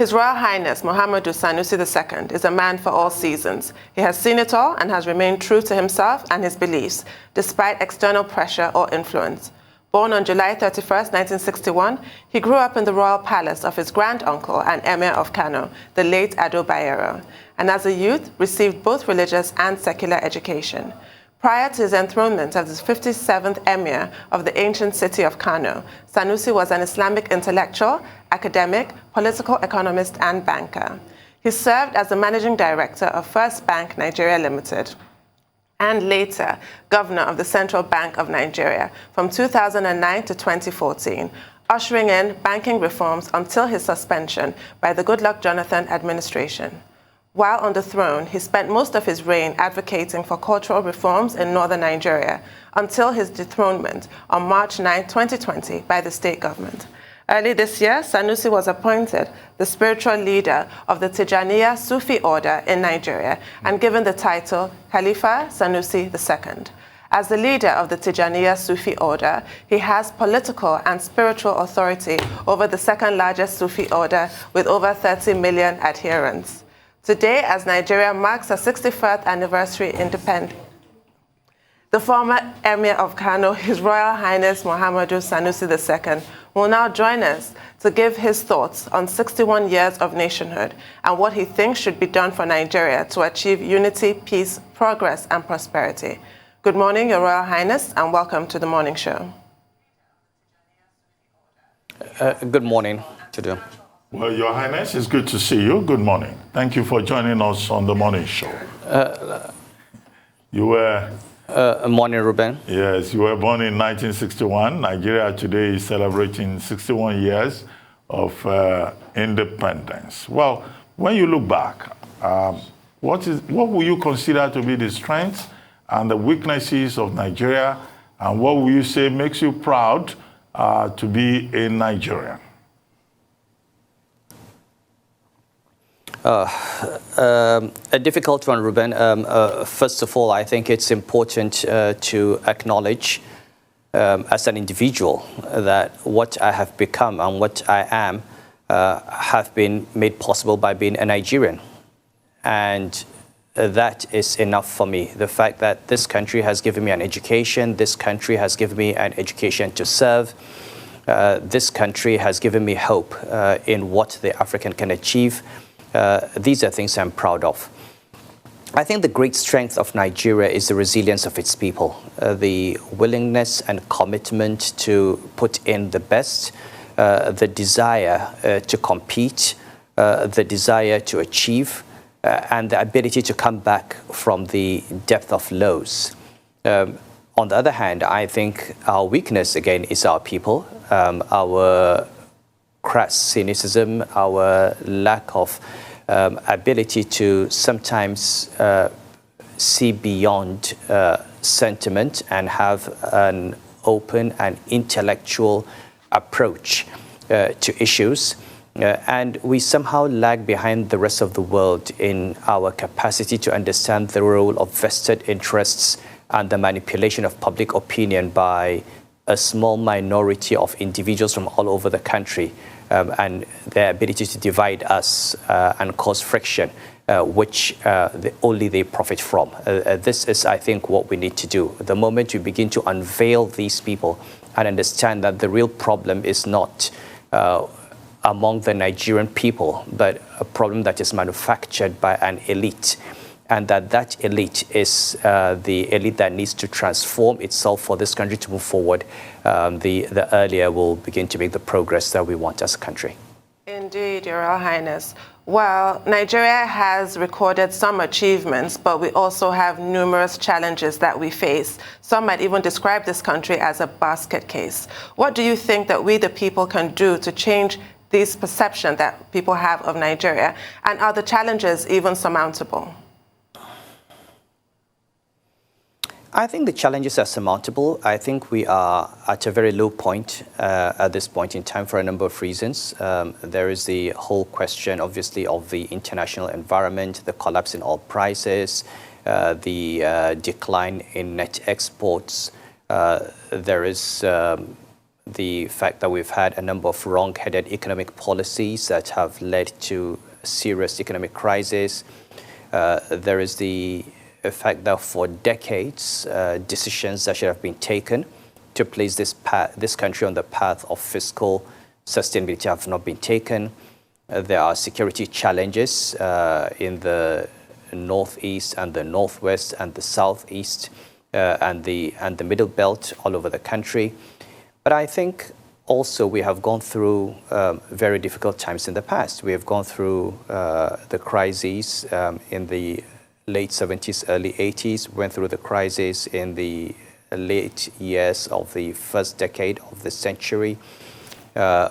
His Royal Highness Muhammadu Sanusi II is a man for all seasons. He has seen it all and has remained true to himself and his beliefs, despite external pressure or influence. Born on July 31, 1961, he grew up in the royal palace of his grand-uncle and Emir of Kano, the late Ado Bayero, and as a youth received both religious and secular education. Prior to his enthronement as the 57th Emir of the ancient city of Kano, Sanusi was an Islamic intellectual, academic, political economist, and banker. He served as the managing director of First Bank Nigeria Limited, and later governor of the Central Bank of Nigeria from 2009 to 2014, ushering in banking reforms until his suspension by the Goodluck Jonathan administration. While on the throne, he spent most of his reign advocating for cultural reforms in northern Nigeria until his dethronement on March 9, 2020 by the state government. Early this year, Sanusi was appointed the spiritual leader of the Tijaniya Sufi order in Nigeria and given the title Khalifa Sanusi II. As the leader of the Tijaniya Sufi order, he has political and spiritual authority over the second largest Sufi order with over 30 million adherents. Today, as Nigeria marks her 61st anniversary independence, the former Emir of Kano, His Royal Highness Muhammadu Sanusi II, will now join us to give his thoughts on 61 years of nationhood and what he thinks should be done for Nigeria to achieve unity, peace, progress, and prosperity. Good morning, Your Royal Highness, and welcome to the morning show. Good morning to you. Well, Your Highness, it's good to see you. Good morning. Thank you for joining us on the morning show. You were... morning, Ruben. Yes, you were born in 1961. Nigeria today is celebrating 61 years of independence. Well, when you look back, what will you consider to be the strengths and the weaknesses of Nigeria, and what will you say makes you proud to be a Nigerian? A difficult one, Ruben. First of all, I think it's important to acknowledge as an individual that what I have become and what I am have been made possible by being a Nigerian. And that is enough for me. The fact that this country has given me an education, this country has given me an education to serve, this country has given me hope in what the African can achieve. These are things I'm proud of. I think the great strength of Nigeria is the resilience of its people, the willingness and commitment to put in the best, the desire to compete, the desire to achieve, and the ability to come back from the depth of lows. On the other hand, I think our weakness, again, is our people, our crass cynicism, our lack of ability to sometimes see beyond sentiment and have an open and intellectual approach to issues. And we somehow lag behind the rest of the world in our capacity to understand the role of vested interests and the manipulation of public opinion by a small minority of individuals from all over the country, and their ability to divide us and cause friction, which only they profit from. This is, I think, what we need to do. The moment we begin to unveil these people and understand that the real problem is not among the Nigerian people, but a problem that is manufactured by an elite, and that elite is the elite that needs to transform itself for this country to move forward, the earlier we'll begin to make the progress that we want as a country. Indeed, Your Royal Highness. Well, Nigeria has recorded some achievements, but we also have numerous challenges that we face. Some might even describe this country as a basket case. What do you think that we, the people, can do to change this perception that people have of Nigeria? And are the challenges even surmountable? I think the challenges are surmountable. I think we are at a very low point at this point in time for a number of reasons. There is the whole question, obviously, of the international environment, the collapse in oil prices, the decline in net exports. There is the fact that we've had a number of wrong-headed economic policies that have led to serious economic crisis. There is the fact that for decades, decisions that should have been taken to place this country on the path of fiscal sustainability have not been taken. There are security challenges in the northeast and the northwest and the southeast and the middle belt all over the country. But I think also we have gone through very difficult times in the past. We have gone through the crises in the late 70s, early 80s, went through the crisis in the late years of the first decade of the century.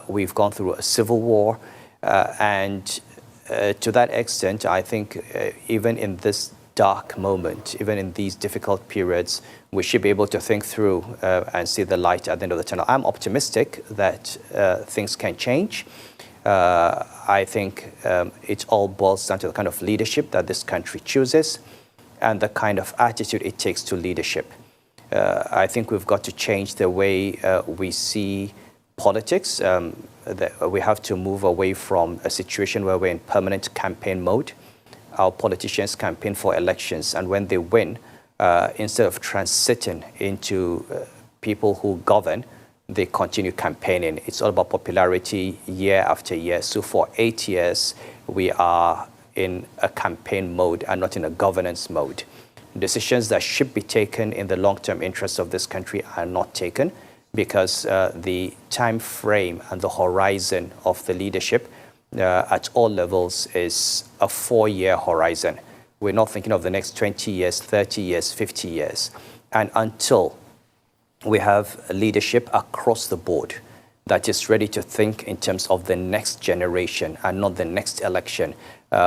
We've gone through a civil war. And to that extent, I think even in this dark moment, even in these difficult periods, we should be able to think through and see the light at the end of the tunnel. I'm optimistic that things can change. I think it all boils down to the kind of leadership that this country chooses and the kind of attitude it takes to leadership. I think we've got to change the way we see politics. We have to move away from a situation where we're in permanent campaign mode. Our politicians campaign for elections, and when they win, instead of transiting into people who govern, they continue campaigning. It's all about popularity year after year. So for 8 years, we are in a campaign mode and not in a governance mode. Decisions that should be taken in the long-term interests of this country are not taken because the time frame and the horizon of the leadership at all levels is a 4-year horizon. We're not thinking of the next 20 years, 30 years, 50 years. And until we have leadership across the board that is ready to think in terms of the next generation and not the next election,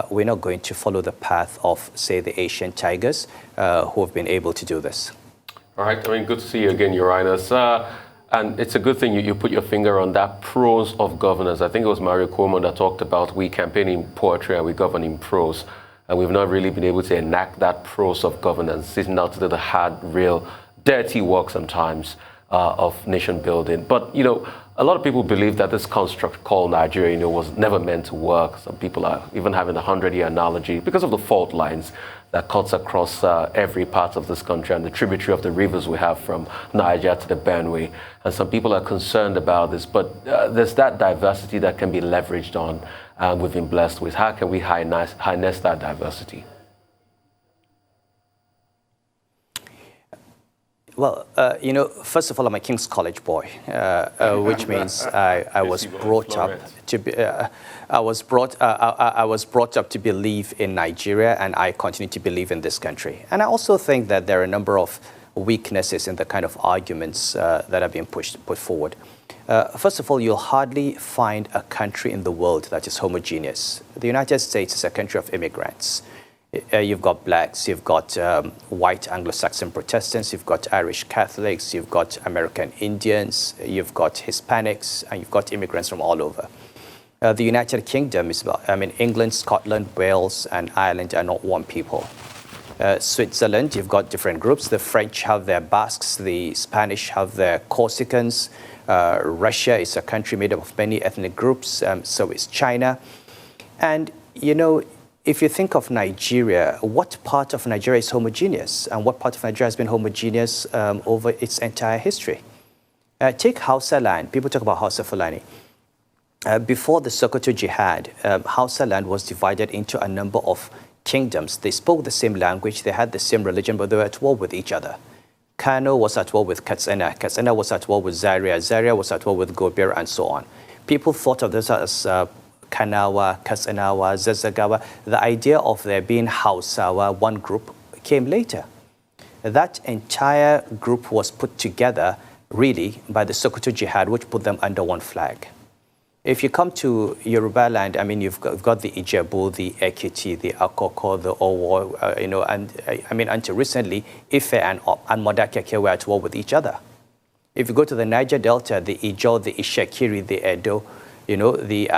we're not going to follow the path of, say, the Asian tigers who have been able to do this. All right. I mean, good to see you again, Your Highness. And it's a good thing you put your finger on that prose of governance. I think it was Mario Cuomo that talked about we campaign in poetry and we govern in prose. And we've not really been able to enact that prose of governance, sitting down to do the hard, real, dirty work sometimes of nation building. But, you know, a lot of people believe that this construct called Nigeria, you know, was never meant to work. Some people are even having the 100-year analogy because of the fault lines that cuts across every part of this country and the tributary of the rivers we have from Niger to the Benue. And some people are concerned about this, but there's that diversity that can be leveraged on and we've been blessed with. How can we harness that diversity? Well, you know, first of all, I'm a King's College boy, which means I was brought up to be. I was brought up to believe in Nigeria, and I continue to believe in this country. And I also think that there are a number of weaknesses in the kind of arguments that have been put forward. First of all, you'll hardly find a country in the world that is homogeneous. The United States is a country of immigrants. You've got blacks, you've got white Anglo-Saxon Protestants, you've got Irish Catholics, you've got American Indians, you've got Hispanics, and you've got immigrants from all over. The United Kingdom is about, England, Scotland, Wales, and Ireland are not one people. Switzerland, you've got different groups. The French have their Basques, the Spanish have their Corsicans. Russia is a country made up of many ethnic groups, so is China. And, you know, if you think of Nigeria, what part of Nigeria is homogeneous and what part of Nigeria has been homogeneous over its entire history? Take Hausa land. People talk about Hausa Fulani. Before the Sokoto Jihad, Hausa land was divided into a number of kingdoms. They spoke the same language, they had the same religion, but they were at war with each other. Kano was at war with Katsina. Katsina was at war with Zaria. Zaria was at war with Gobir, and so on. People thought of this as Kanawa, Katsinawa, Zazagawa. The idea of there being Hausawa, one group, came later. That entire group was put together, really, by the Sokoto Jihad, which put them under one flag. If you come to Yoruba land, you've got the Ijebu, the Ekiti, the Akoko, the Owo, and until recently, Ife and Modakeke were at war with each other. If you go to the Niger Delta, the Ijo, the Ishekiri, the Edo, the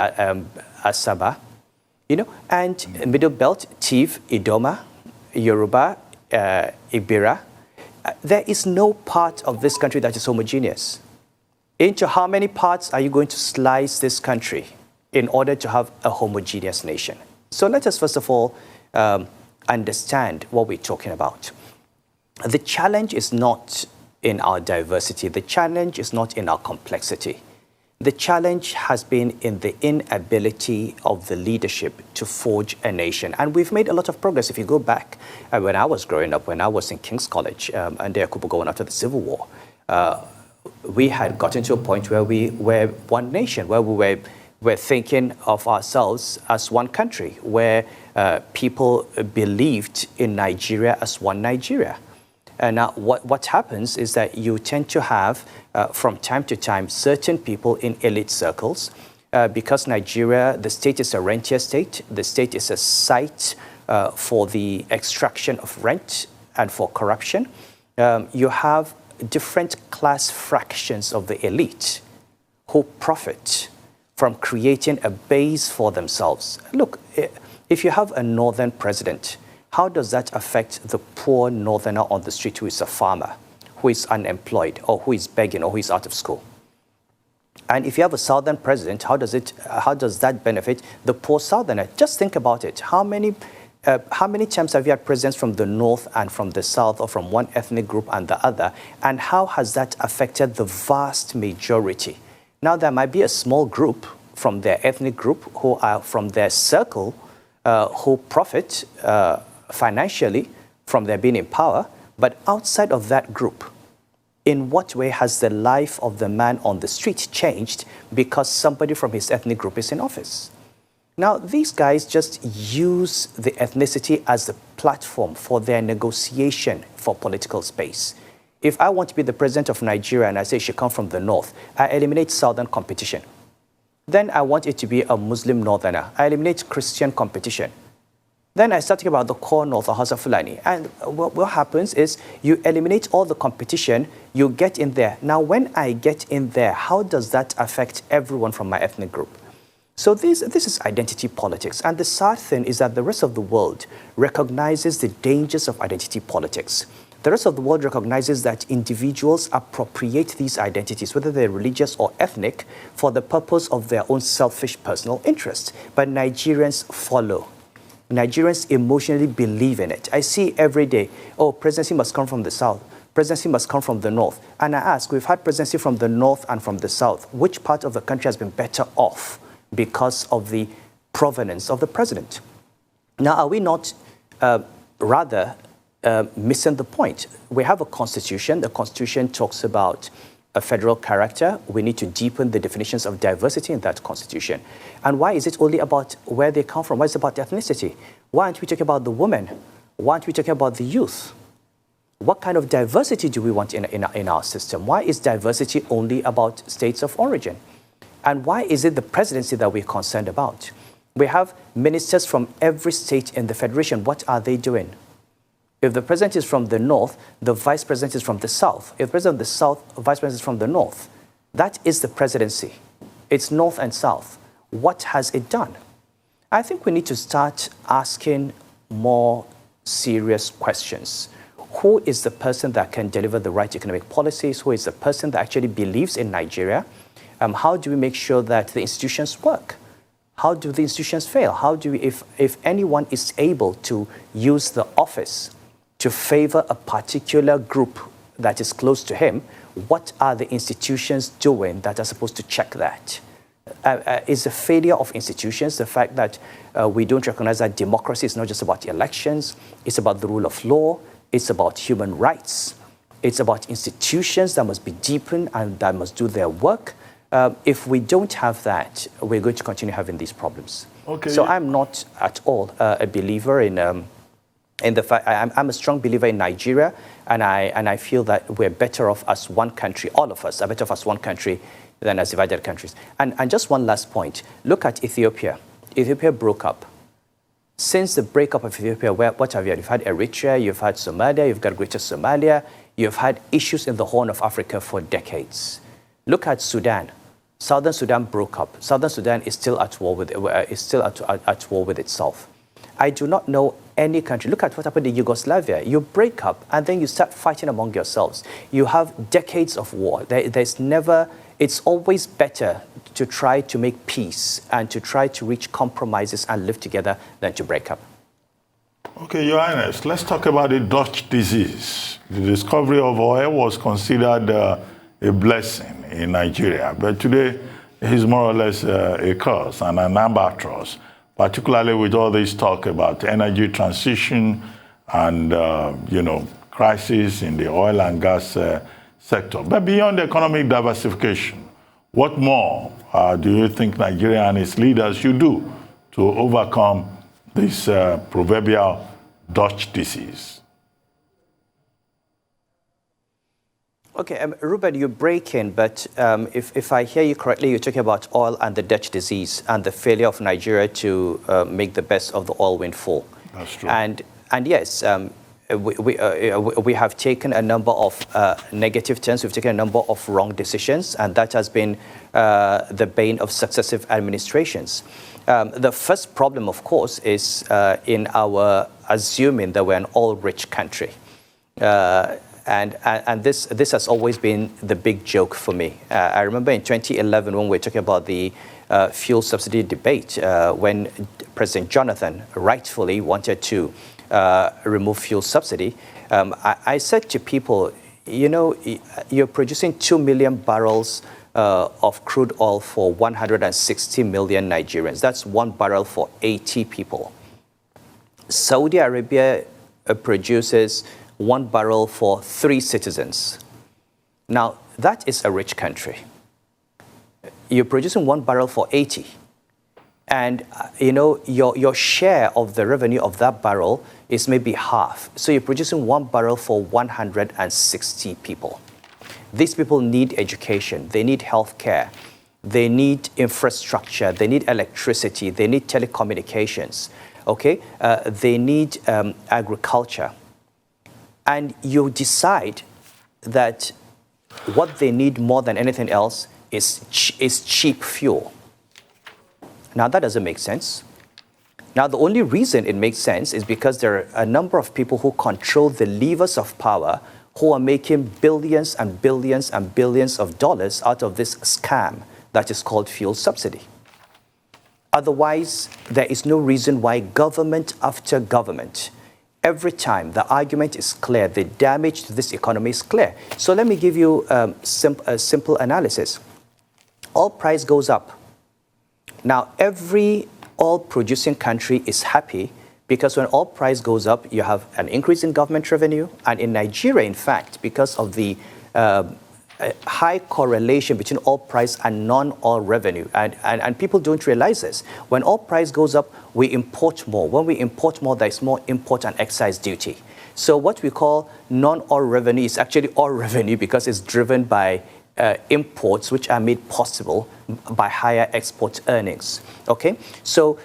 Asaba, and Middle Belt, Tiv, Idoma, Yoruba, Ibira. There is no part of this country that is homogeneous. Into how many parts are you going to slice this country in order to have a homogeneous nation? So let us first of all understand what we're talking about. The challenge is not in our diversity. The challenge is not in our complexity. The challenge has been in the inability of the leadership to forge a nation. And we've made a lot of progress. If you go back, when I was growing up, when I was in King's College, and there going after the Civil War, we had gotten to a point where we were one nation, where we were thinking of ourselves as one country, where people believed in Nigeria as one Nigeria. And now what happens is that you tend to have, from time to time, certain people in elite circles, because Nigeria, the state is a rentier state, the state is a site for the extraction of rent and for corruption. You have different class fractions of the elite who profit from creating a base for themselves. Look, if you have a northern president, how does that affect the poor northerner on the street who is a farmer, who is unemployed, or who is begging, or who is out of school? And if you have a southern president, how does that benefit the poor southerner? Just think about it. How many times have you had presidents from the north and from the south, or from one ethnic group and the other? And how has that affected the vast majority? Now, there might be a small group from their ethnic group who are from their circle who profit financially from their being in power, but outside of that group, in what way has the life of the man on the street changed because somebody from his ethnic group is in office? Now, these guys just use the ethnicity as a platform for their negotiation for political space. If I want to be the president of Nigeria and I say she come from the north, I eliminate southern competition. Then I want it to be a Muslim northerner. I eliminate Christian competition. Then I start thinking about the core north or Hausa Fulani. And what happens is you eliminate all the competition, you get in there. Now, when I get in there, how does that affect everyone from my ethnic group? So this is identity politics. And the sad thing is that the rest of the world recognizes the dangers of identity politics. The rest of the world recognizes that individuals appropriate these identities, whether they're religious or ethnic, for the purpose of their own selfish personal interest. But Nigerians follow. Nigerians emotionally believe in it. I see every day, oh, presidency must come from the south. Presidency must come from the north. And I ask, we've had presidency from the north and from the south. Which part of the country has been better off because of the provenance of the president? Now, are we not rather missing the point? We have a constitution. The constitution talks about a federal character. We need to deepen the definitions of diversity in that constitution. And why is it only about where they come from? Why is it about ethnicity? Why aren't we talking about the women? Why aren't we talking about the youth? What kind of diversity do we want in our system? Why is diversity only about states of origin? And why is it the presidency that we're concerned about? We have ministers from every state in the federation. What are they doing? If the president is from the north, the vice president is from the south. If the president of the south, the vice president is from the north. That is the presidency. It's north and south. What has it done? I think we need to start asking more serious questions. Who is the person that can deliver the right economic policies? Who is the person that actually believes in Nigeria? How do we make sure that the institutions work? How do the institutions fail? How do we, if anyone is able to use the office to favor a particular group that is close to him, what are the institutions doing that are supposed to check that? Is the failure of institutions the fact that we don't recognize that democracy is not just about elections, it's about the rule of law, it's about human rights, it's about institutions that must be deepened and that must do their work. If we don't have that, we're going to continue having these problems. Okay. So I'm not at all a believer in the fact, I'm a strong believer in Nigeria, and I feel that we're better off as one country. All of us are better off as one country than as divided countries. And just one last point. Look at Ethiopia. Ethiopia broke up. Since the breakup of Ethiopia, what have you had? You've had Eritrea, you've had Somalia, you've got Greater Somalia, you've had issues in the Horn of Africa for decades. Look at Sudan. Southern Sudan broke up. Southern Sudan is still at war with itself. I do not know any country. Look at what happened in Yugoslavia. You break up and then you start fighting among yourselves. You have decades of war. It's always better to try to make peace and to try to reach compromises and live together than to break up. Okay, Your Highness, let's talk about the Dutch disease. The discovery of oil was considered a blessing in Nigeria, but today it's more or less a curse and an albatross, particularly with all this talk about energy transition and, crisis in the oil and gas sector. But beyond economic diversification, what more do you think Nigeria and its leaders should do to overcome this proverbial Dutch disease? Okay, Ruben, you break in, but if I hear you correctly, you're talking about oil and the Dutch disease and the failure of Nigeria to make the best of the oil windfall. That's true. And yes, we have taken a number of negative turns. We've taken a number of wrong decisions, and that has been the bane of successive administrations. The first problem, of course, is in our assuming that we're an oil-rich country. And this has always been the big joke for me. I remember in 2011 when we were talking about the fuel subsidy debate, when President Jonathan rightfully wanted to remove fuel subsidy, I said to people, you're producing 2 million barrels of crude oil for 160 million Nigerians. That's 1 barrel for 80 people. Saudi Arabia produces 1 barrel for 3 citizens. Now, that is a rich country. You're producing 1 barrel for 80. And, your share of the revenue of that barrel is maybe half. So you're producing 1 barrel for 160 people. These people need education. They need healthcare. They need infrastructure. They need electricity. They need telecommunications. Okay? They need agriculture. And you decide that what they need more than anything else is cheap fuel. Now, that doesn't make sense. Now, the only reason it makes sense is because there are a number of people who control the levers of power who are making billions and billions and billions of dollars out of this scam that is called fuel subsidy. Otherwise, there is no reason why government after government, every time the argument is clear, the damage to this economy is clear. So let me give you a simple analysis. Oil price goes up. Now, every oil-producing country is happy because when oil price goes up, you have an increase in government revenue. And in Nigeria, in fact, because of the high correlation between oil price and non-oil revenue, and people don't realize this. When oil price goes up, we import more. When we import more, there's more import and excise duty. So what we call non-oil revenue is actually oil revenue because it's driven by imports which are made possible by higher export earnings. Okay, so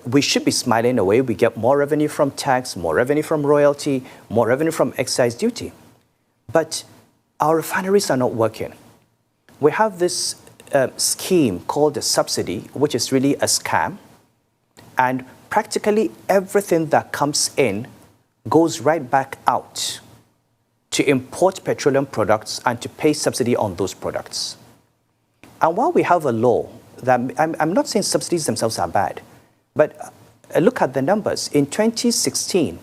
we should be smiling away. We get more revenue from tax, more revenue from royalty, more revenue from excise duty. But our refineries are not working. We have this scheme called a subsidy, which is really a scam. And practically everything that comes in goes right back out to import petroleum products and to pay subsidy on those products. And while we have a law that, I'm not saying subsidies themselves are bad, but look at the numbers. In 2016,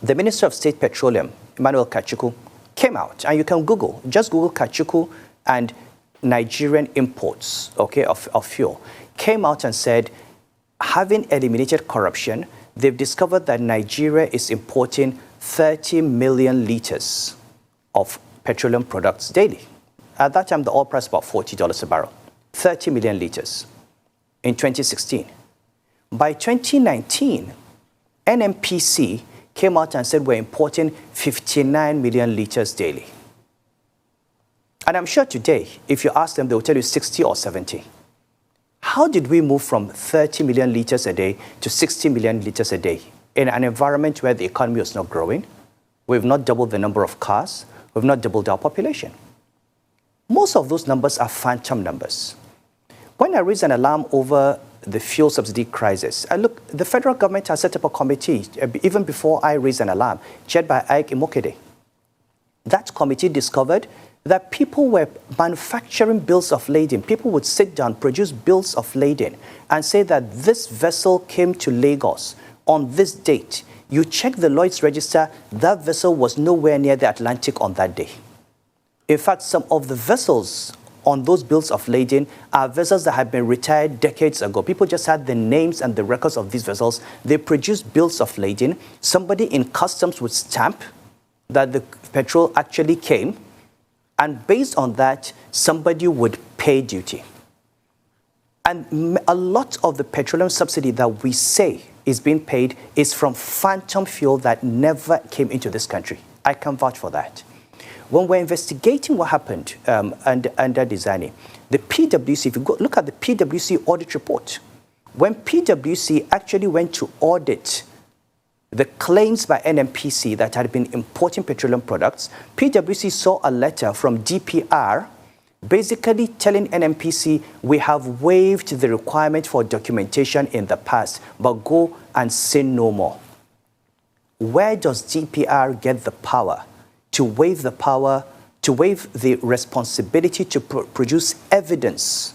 the Minister of State Petroleum, Emmanuel Kachuku, came out, and you can Google, just Google Kachuku and Nigerian imports, okay, of fuel, came out and said, having eliminated corruption, they've discovered that Nigeria is importing 30 million liters of petroleum products daily. At that time, the oil price was about $40 a barrel. 30 million liters in 2016. By 2019, NMPC came out and said we're importing 59 million liters daily. And I'm sure today, if you ask them, they'll tell you 60 or 70. How did we move from 30 million liters a day to 60 million liters a day in an environment where the economy was not growing? We've not doubled the number of cars. We've not doubled our population. Most of those numbers are phantom numbers. When I raise an alarm over the fuel subsidy crisis. Look, the federal government has set up a committee, even before I raised an alarm, chaired by Ike Imokede. That committee discovered that people were manufacturing bills of lading. People would sit down, produce bills of lading, and say that this vessel came to Lagos on this date. You check the Lloyd's register, that vessel was nowhere near the Atlantic on that day. In fact, some of the vessels on those bills of lading are vessels that had been retired decades ago. People just had the names and the records of these vessels. They produced bills of lading. Somebody in customs would stamp that the petrol actually came, and based on that, somebody would pay duty. And a lot of the petroleum subsidy that we say is being paid is from phantom fuel that never came into this country. I can vouch for that. When we're investigating what happened under designing, the PwC, if you go look at the PwC audit report, when PwC actually went to audit the claims by NNPC that had been importing petroleum products, PwC saw a letter from DPR basically telling NNPC, we have waived the requirement for documentation in the past, but go and sin no more. Where does DPR get the power to waive the responsibility to produce evidence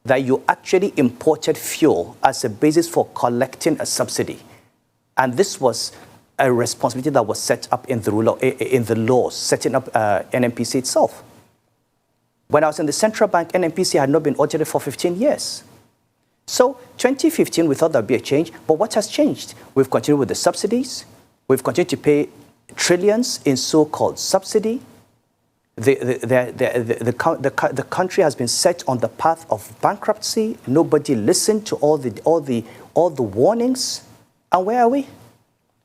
that you actually imported fuel as a basis for collecting a subsidy? And this was a responsibility that was set up in the laws, setting up NNPC itself. When I was in the central bank, NNPC had not been audited for 15 years. So 2015, we thought there would be a change, but what has changed? We've continued with the subsidies. We've continued to pay trillions in so-called subsidy. The country has been set on the path of bankruptcy. Nobody listened to all the warnings. And where are we?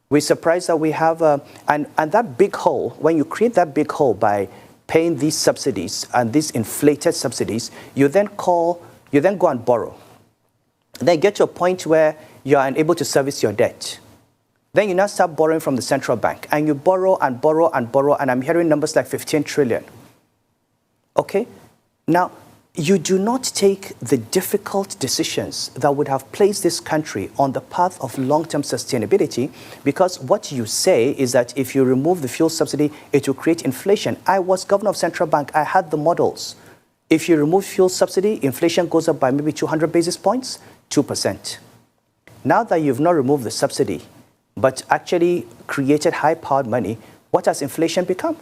We're surprised that we have and that big hole. When you create that big hole by paying these subsidies and these inflated subsidies, you then go and borrow. And then get to a point where you are unable to service your debt. Then you now start borrowing from the central bank, and you borrow and borrow and borrow, and I'm hearing numbers like 15 trillion. Okay? Now, you do not take the difficult decisions that would have placed this country on the path of long-term sustainability, because what you say is that if you remove the fuel subsidy, it will create inflation. I was governor of central bank. I had the models. If you remove fuel subsidy, inflation goes up by maybe 200 basis points, 2%. Now that you've not removed the subsidy, but actually created high-powered money, what has inflation become?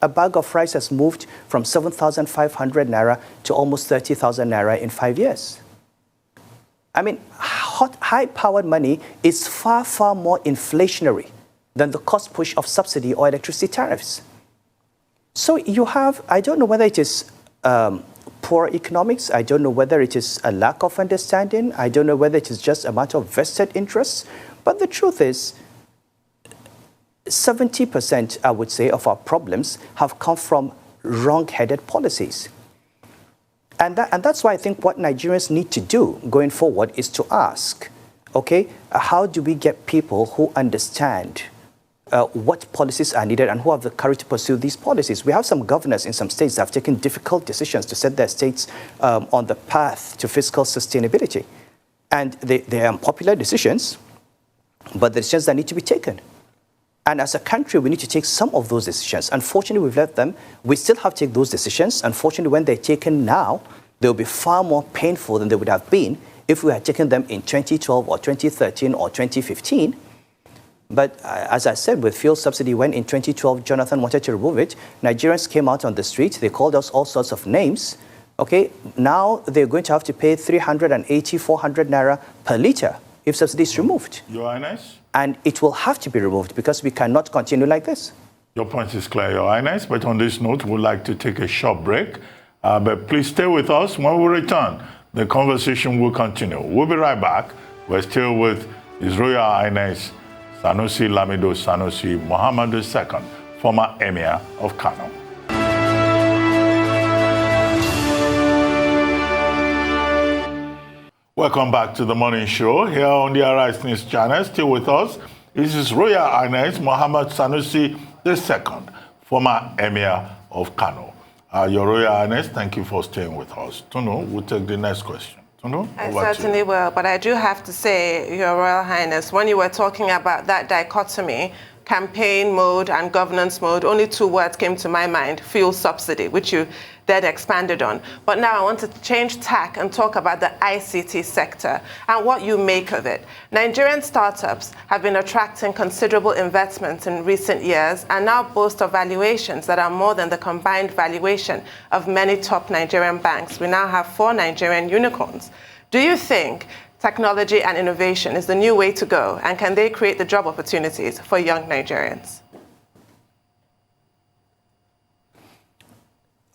A bag of rice has moved from 7,500 naira to almost 30,000 naira in 5 years. I mean, high-powered money is far, far more inflationary than the cost push of subsidy or electricity tariffs. So you have, I don't know whether it is poor economics, I don't know whether it is a lack of understanding, I don't know whether it is just a matter of vested interests, but the truth is, 70%, I would say, of our problems have come from wrong-headed policies. And that's why I think what Nigerians need to do going forward is to ask, okay, how do we get people who understand what policies are needed and who have the courage to pursue these policies? We have some governors in some states that have taken difficult decisions to set their states on the path to fiscal sustainability. And they are unpopular decisions, but the decisions that need to be taken. And as a country, we need to take some of those decisions. Unfortunately, we've left them. We still have to take those decisions. Unfortunately, when they're taken now, they'll be far more painful than they would have been if we had taken them in 2012 or 2013 or 2015. But as I said, with fuel subsidy, when in 2012 Jonathan wanted to remove it, Nigerians came out on the street. They called us all sorts of names. Okay, now they're going to have to pay 380, 400 naira per litre if subsidy is removed. Your Highness? And it will have to be removed because we cannot continue like this. Your point is clear, Your Highness. But on this note, we'd like to take a short break. But please stay with us. When we return, the conversation will continue. We'll be right back. We're still with His Royal Highness Sanusi Lamido Sanusi Muhammadu II, former Emir of Kano. Welcome back to the morning show here on the Arise News channel. Still with us is His Royal Highness Muhammad Sanusi II, former Emir of Kano. Your Royal Highness, thank you for staying with us. Tunu, we'll take the next question. No? I certainly will, but I do have to say, Your Royal Highness, when you were talking about that dichotomy, campaign mode and governance mode, only two words came to my mind: fuel subsidy, which you then expanded on. But now I want to change tack and talk about the ICT sector and what you make of it. Nigerian startups have been attracting considerable investments in recent years and now boast of valuations that are more than the combined valuation of many top Nigerian banks. We now have 4 Nigerian unicorns. Do you think technology and innovation is the new way to go, and can they create the job opportunities for young Nigerians?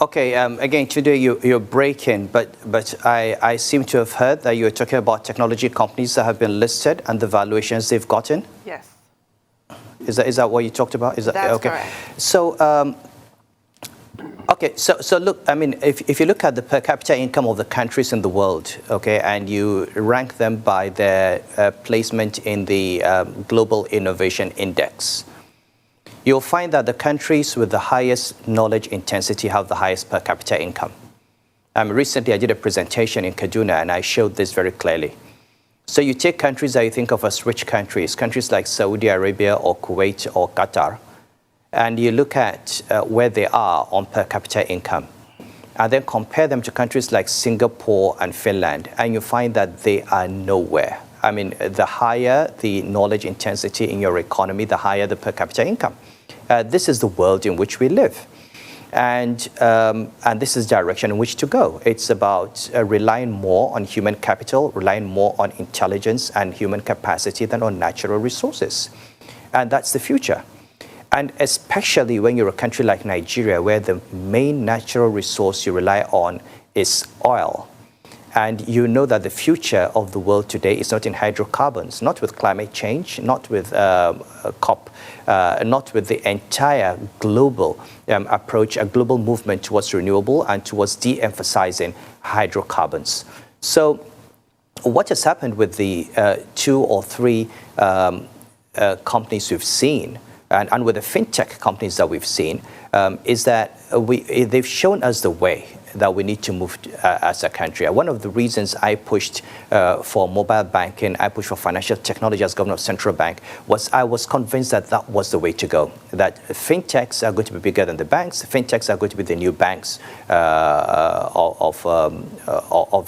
Okay, again, today you're breaking, but I seem to have heard that you're talking about technology companies that have been listed and the valuations they've gotten. Yes. Is that what you talked about? Is that That's okay? Correct. So, okay, so look, I mean, if you look at the per capita income of the countries in the world, okay, and you rank them by their placement in the Global Innovation Index, you'll find that the countries with the highest knowledge intensity have the highest per capita income. Recently, I did a presentation in Kaduna, and I showed this very clearly. So you take countries that you think of as rich countries like Saudi Arabia or Kuwait or Qatar, and you look at where they are on per capita income, and then compare them to countries like Singapore and Finland, and you find that they are nowhere. I mean, the higher the knowledge intensity in your economy, the higher the per capita income. This is the world in which we live. And this is the direction in which to go. It's about relying more on human capital, relying more on intelligence and human capacity than on natural resources. And that's the future. And especially when you're a country like Nigeria, where the main natural resource you rely on is oil. And you know that the future of the world today is not in hydrocarbons, not with climate change, not with COP, not with the entire global approach, a global movement towards renewable and towards de-emphasizing hydrocarbons. So what has happened with the 2 or 3 companies we've seen, and with the fintech companies that we've seen, is that they've shown us the way that we need to move as a country. One of the reasons I pushed for mobile banking, I pushed for financial technology as governor of central bank, was I was convinced that that was the way to go, that fintechs are going to be bigger than the banks. Fintechs are going to be the new banks of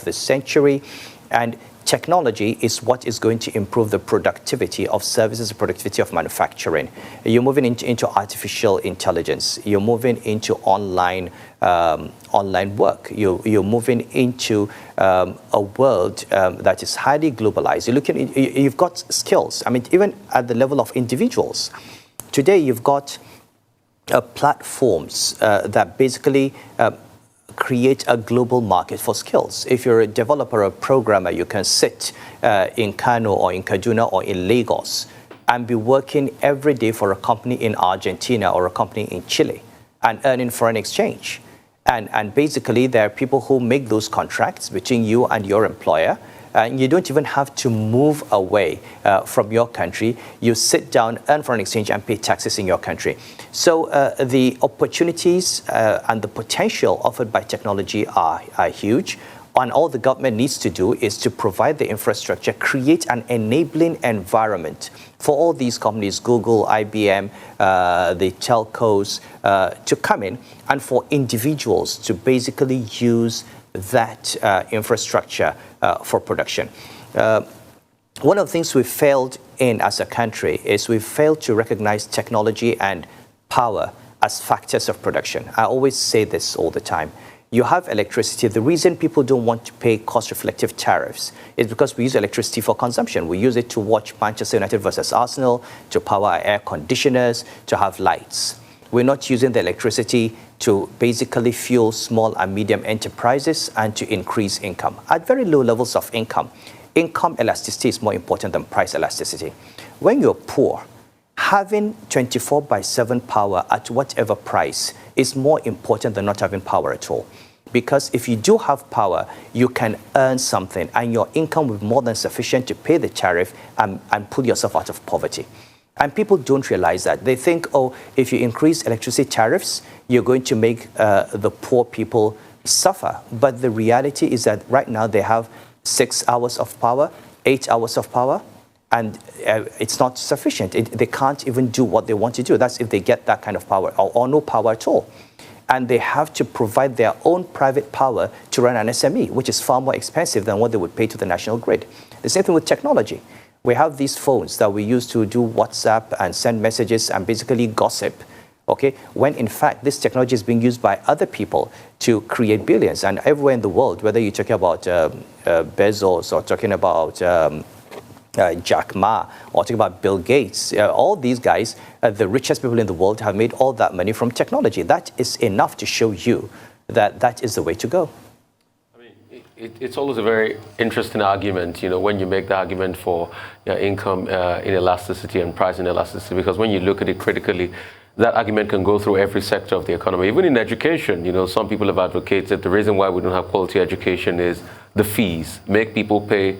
this century. And technology is what is going to improve the productivity of services, the productivity of manufacturing. You're moving into artificial intelligence. You're moving into online work. You're moving into a world that is highly globalized. You've got skills. I mean, even at the level of individuals. Today, you've got platforms that basically create a global market for skills. If you're a developer or a programmer, you can sit in Kano or in Kaduna or in Lagos and be working every day for a company in Argentina or a company in Chile and earning foreign exchange. And basically, there are people who make those contracts between you and your employer. And you don't even have to move away from your country. You sit down, earn foreign exchange, and pay taxes in your country. So the opportunities and the potential offered by technology are huge. And all the government needs to do is to provide the infrastructure, create an enabling environment for all these companies, Google, IBM, the telcos, to come in, and for individuals to basically use that infrastructure for production. One of the things we've failed in as a country is we've failed to recognize technology and power as factors of production. I always say this all the time. You have electricity. The reason people don't want to pay cost-reflective tariffs is because we use electricity for consumption. We use it to watch Manchester United versus Arsenal, to power our air conditioners, to have lights. We're not using the electricity to basically fuel small and medium enterprises and to increase income. At very low levels of income, income elasticity is more important than price elasticity. When you're poor, having 24/7 power at whatever price is more important than not having power at all. Because if you do have power, you can earn something and your income will be more than sufficient to pay the tariff and pull yourself out of poverty. And people don't realize that. They think, oh, if you increase electricity tariffs, you're going to make the poor people suffer. But the reality is that right now they have 6 hours of power, 8 hours of power, and it's not sufficient. They can't even do what they want to do. That's if they get that kind of power, or no power at all. And they have to provide their own private power to run an SME, which is far more expensive than what they would pay to the national grid. The same thing with technology. We have these phones that we use to do WhatsApp and send messages and basically gossip, okay, when in fact this technology is being used by other people to create billions. And everywhere in the world, whether you're talking about Bezos or talking about Jack Ma or talking about Bill Gates, all these guys, the richest people in the world, have made all that money from technology. That is enough to show you that that is the way to go. It's always a very interesting argument, when you make the argument for income inelasticity and price inelasticity, because when you look at it critically, that argument can go through every sector of the economy. Even in education, some people have advocated the reason why we don't have quality education is the fees. Make people pay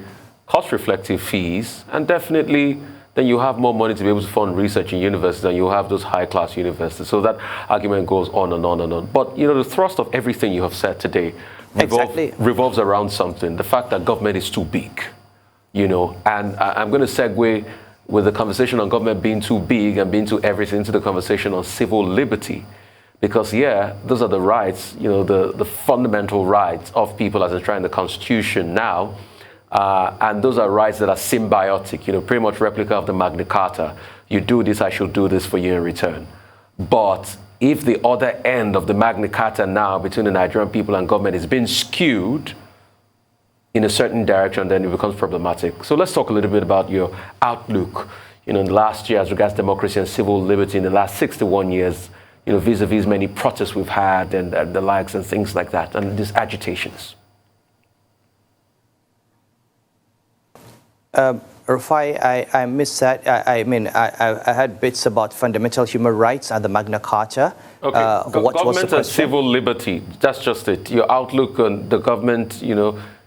cost-reflective fees, and definitely then you have more money to be able to fund research in universities, and you have those high-class universities. So that argument goes on and on and on. But, the thrust of everything you have said today revolves around something, the fact that government is too big, and I'm going to segue with the conversation on government being too big and being too everything into the conversation on civil liberty. Because, those are the rights, the fundamental rights of people as enshrined in the Constitution now. And those are rights that are symbiotic, pretty much replica of the Magna Carta. You do this, I shall do this for you in return. But if the other end of the Magna Carta now between the Nigerian people and government is being skewed in a certain direction, then it becomes problematic. So let's talk a little bit about your outlook, in the last year as regards democracy and civil liberty in the last 61 years, vis-a-vis many protests we've had and the likes and things like that, and these agitations. Rufai, I missed that. I had bits about fundamental human rights and the Magna Carta. Okay, government and civil liberty, that's just it. Your outlook on the government,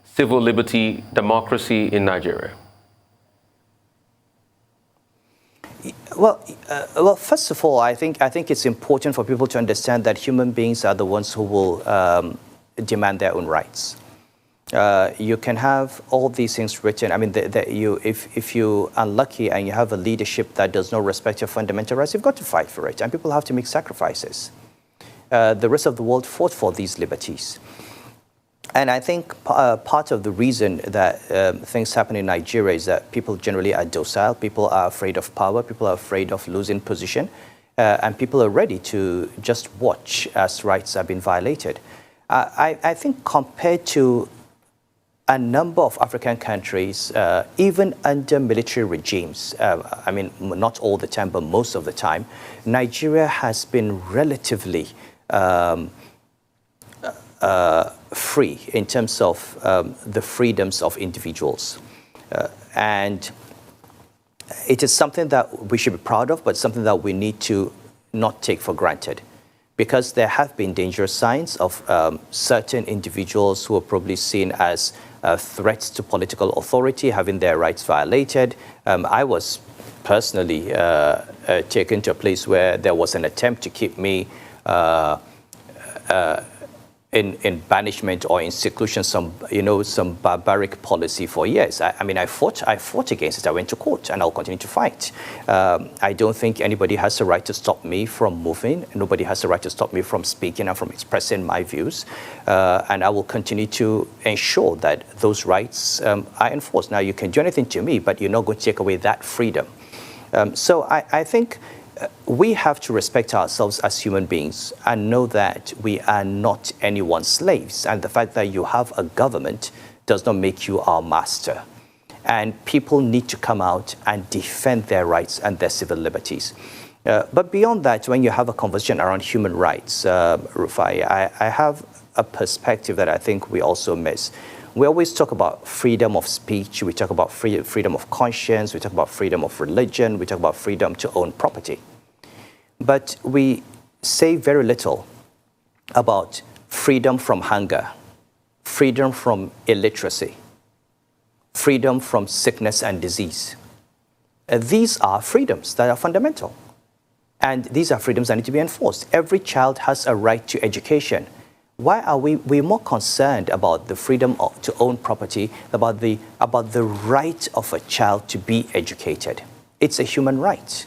civil liberty, democracy in Nigeria. Well, first of all, I think it's important for people to understand that human beings are the ones who will demand their own rights. You can have all these things written. If you're unlucky and you have a leadership that does not respect your fundamental rights, you've got to fight for it, and people have to make sacrifices. The rest of the world fought for these liberties. And I think part of the reason that things happen in Nigeria is that people generally are docile, people are afraid of power, people are afraid of losing position, and people are ready to just watch as rights are being violated. I think compared to a number of African countries, even under military regimes, not all the time, but most of the time, Nigeria has been relatively free in terms of the freedoms of individuals. And it is something that we should be proud of, but something that we need to not take for granted. Because there have been dangerous signs of certain individuals who are probably seen as threats to political authority, having their rights violated. I was personally taken to a place where there was an attempt to keep me in banishment or in seclusion, some barbaric policy for years. I fought against it. I went to court, and I'll continue to fight. I don't think anybody has the right to stop me from moving. Nobody has the right to stop me from speaking and from expressing my views. And I will continue to ensure that those rights are enforced. Now, you can do anything to me, but you're not going to take away that freedom. So I think we have to respect ourselves as human beings and know that we are not anyone's slaves. And the fact that you have a government does not make you our master. And people need to come out and defend their rights and their civil liberties. But beyond that, when you have a conversation around human rights, Rufai, I have a perspective that I think we also miss. We always talk about freedom of speech, we talk about freedom of conscience, we talk about freedom of religion, we talk about freedom to own property. But we say very little about freedom from hunger, freedom from illiteracy, freedom from sickness and disease. These are freedoms that are fundamental. And these are freedoms that need to be enforced. Every child has a right to education. Why are we more concerned about the freedom to own property, about the right of a child to be educated? It's a human right.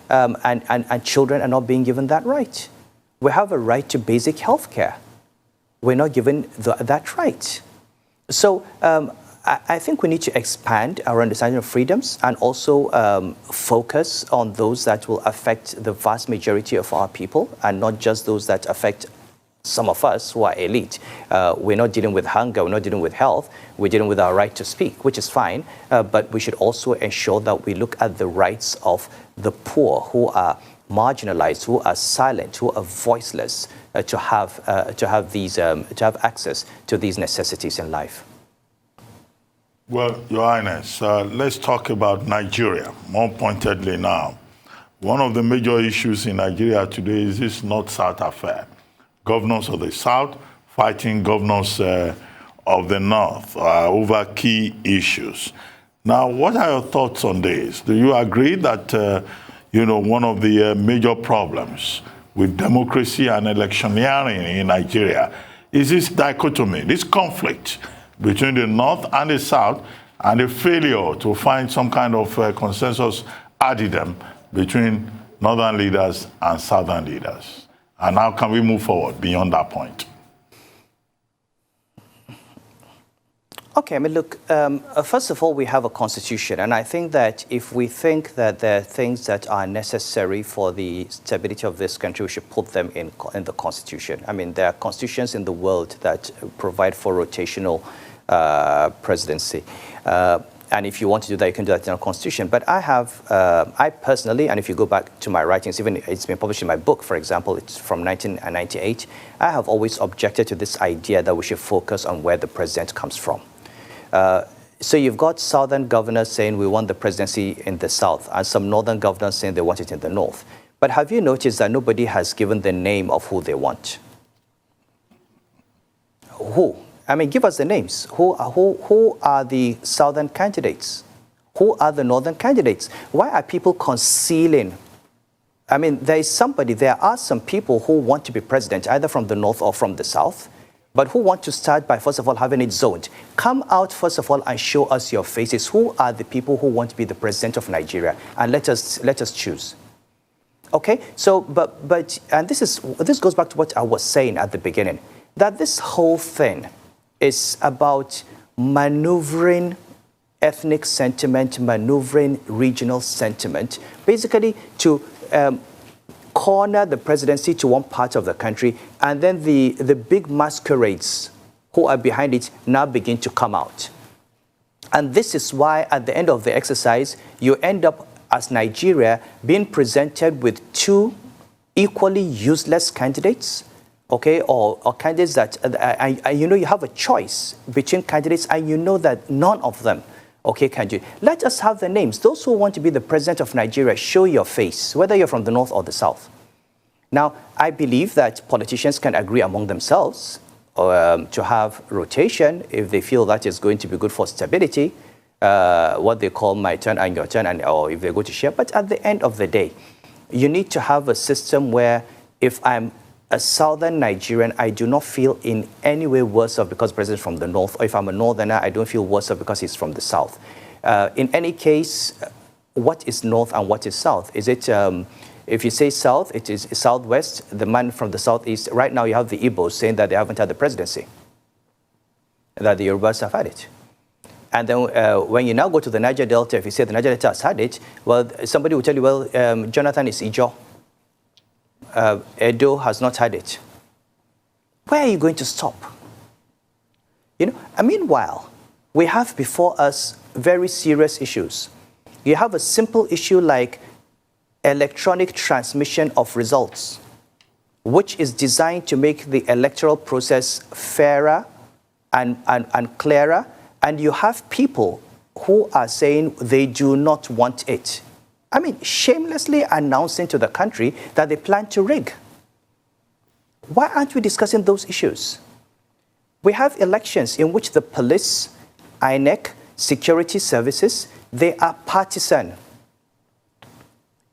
And children are not being given that right. We have a right to basic health care. We're not given that right. So I think we need to expand our understanding of freedoms and also focus on those that will affect the vast majority of our people and not just those that affect some of us who are elite. We're not dealing with hunger, we're not dealing with health, we're dealing with our right to speak, which is fine, but we should also ensure that we look at the rights of the poor who are marginalized, who are silent, who are voiceless, to have access to these necessities in life. Well, Your Highness, let's talk about Nigeria more pointedly now. One of the major issues in Nigeria today is this North-South affair. Governors of the South fighting governors of the North over key issues. Now, what are your thoughts on this? Do you agree that, one of the major problems with democracy and electioneering in Nigeria is this dichotomy, this conflict between the North and the South, and the failure to find some kind of consensus addendum between Northern leaders and Southern leaders? And how can we move forward beyond that point? Okay, I mean, look, first of all, we have a constitution. And I think that if we think that there are things that are necessary for the stability of this country, we should put them in the constitution. I mean, there are constitutions in the world that provide for rotational presidency. And if you want to do that, you can do that in our constitution. But I personally, and if you go back to my writings, even it's been published in my book, for example, it's from 1998, I have always objected to this idea that we should focus on where the president comes from. So you've got Southern governors saying we want the presidency in the South, and some Northern governors saying they want it in the North. But have you noticed that nobody has given the name of who they want? Who? I mean, give us the names. Who are the Southern candidates? Who are the Northern candidates? Why are people concealing? I mean, there are some people who want to be president, either from the North or from the South, but who want to start by, first of all, having it zoned. Come out, first of all, and show us your faces. Who are the people who want to be the president of Nigeria? And let us choose. Okay, so, and this goes back to what I was saying at the beginning, that this whole thing is about maneuvering ethnic sentiment, maneuvering regional sentiment, basically to corner the presidency to one part of the country, and then the big masquerades who are behind it now begin to come out. And this is why at the end of the exercise, you end up as Nigeria being presented with two equally useless candidates, okay, or candidates that, you have a choice between candidates, and you know that none of them, okay, can do. Let us have the names. Those who want to be the president of Nigeria, show your face, whether you're from the North or the South. Now, I believe that politicians can agree among themselves to have rotation if they feel that is going to be good for stability, what they call my turn and your turn, or if they go to share. But at the end of the day, you need to have a system where if I'm a Southern Nigerian, I do not feel in any way worse off because the president is from the North, or if I'm a Northerner, I don't feel worse off because he's from the South. In any case, what is North and what is South? Is it, if you say South, it is Southwest, the man from the Southeast. Right now you have the Igbos saying that they haven't had the presidency, that the Yorubas have had it. And then when you now go to the Niger Delta, if you say the Niger Delta has had it, well, somebody will tell you, well, Jonathan is Ijo. Ado has not had it. Where are you going to stop? And meanwhile, we have before us very serious issues. You have a simple issue like electronic transmission of results, which is designed to make the electoral process fairer and clearer. And you have people who are saying they do not want it. I mean, shamelessly announcing to the country that they plan to rig. Why aren't we discussing those issues? We have elections in which the police, INEC, security services, they are partisan.